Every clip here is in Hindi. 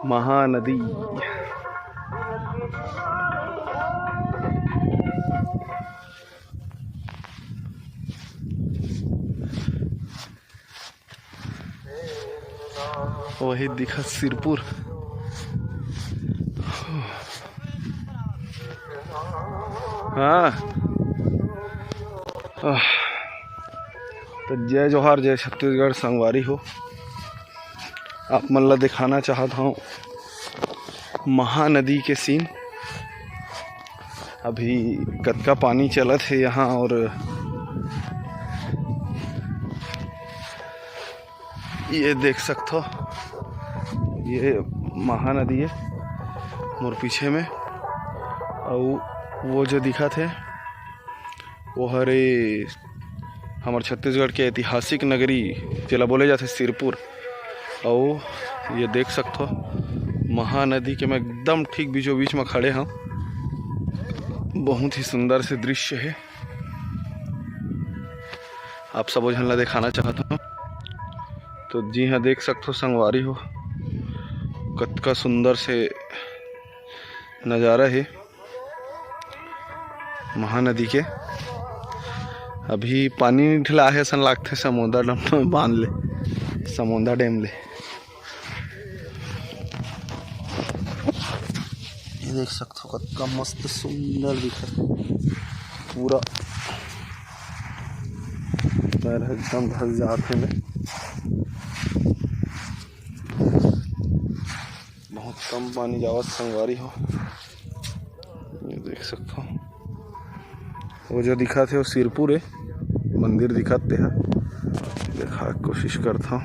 महानदी। वही दिखा सिरपुर। हाँ तो जय जोहार, जय छत्तीसगढ़, संगवारी हो। आप मन ला दिखाना चाहता हूँ महानदी के सीन। अभी कतका पानी चलत है यहाँ, और ये देख सकते हो, ये महानदी है मोर पीछे में। और वो जो दिखा थे वो हरे हमारे छत्तीसगढ़ के ऐतिहासिक नगरी जिला बोले जाते सिरपुर। और ये देख सकते हो महानदी के मैं एकदम ठीक बीचों बीच में खड़े हूँ। बहुत ही सुंदर से दृश्य है, आप सब झन ला दिखाना चाहता हूँ। तो जी हाँ, देख सकते हो संगवारी हो, कतका सुंदर से नज़ारा है महानदी के। अभी पानी ढिला है, सन लागते समुद्र डैम में बांध ले, समुद्र डैम ले। ये देख सकते हो कतका मस्त सुंदर दिखत पूरा। पैर एकदम ढक जाते में, बहुत कम पानी जावत संगवारी हो। ये देख सकते हो, वो जो दिखा थे वो सिरपुर है, मंदिर दिखाते हैं, देखा कोशिश करता हूँ।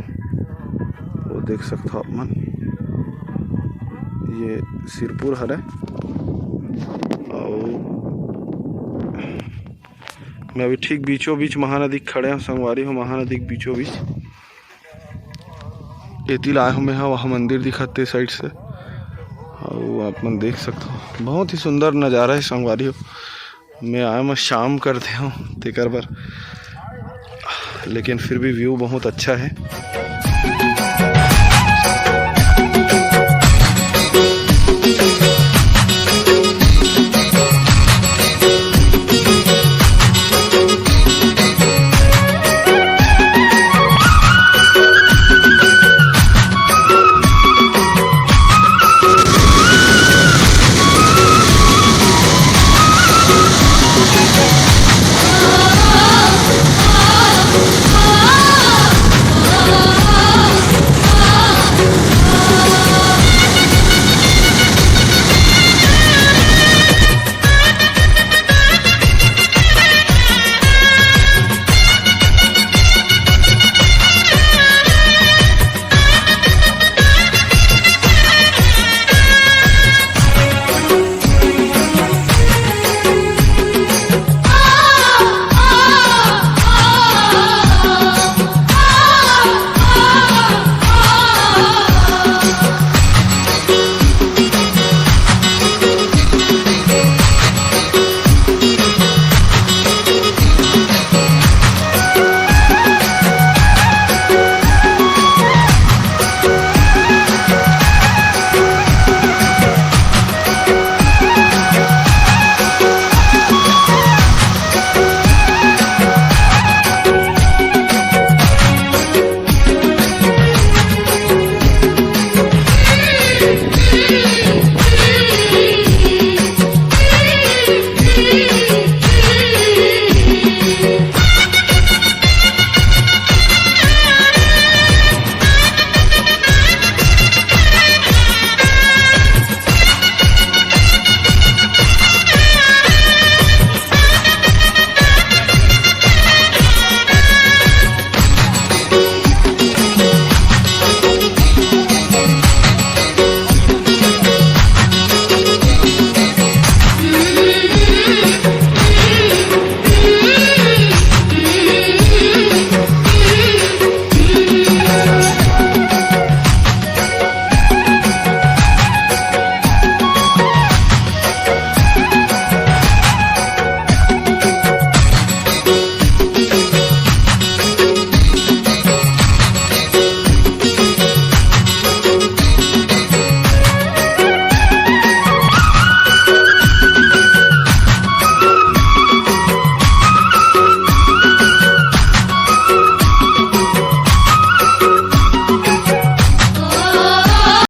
वो देख सकते हो आप मन, ये सिरपुर हरे। और मैं अभी ठीक बीचों बीच महानदी खड़े हैं संगवारी हो, महानदी के बीचों बीच एती लाए हूँ मैं। हाँ, वहाँ मंदिर दिखाते साइड से, और आप मन देख सकते हो बहुत ही सुंदर नज़ारा है संगवारी हो। मैं आया, मैं शाम करते हूँ तेकर बर, लेकिन फिर भी व्यू बहुत अच्छा है।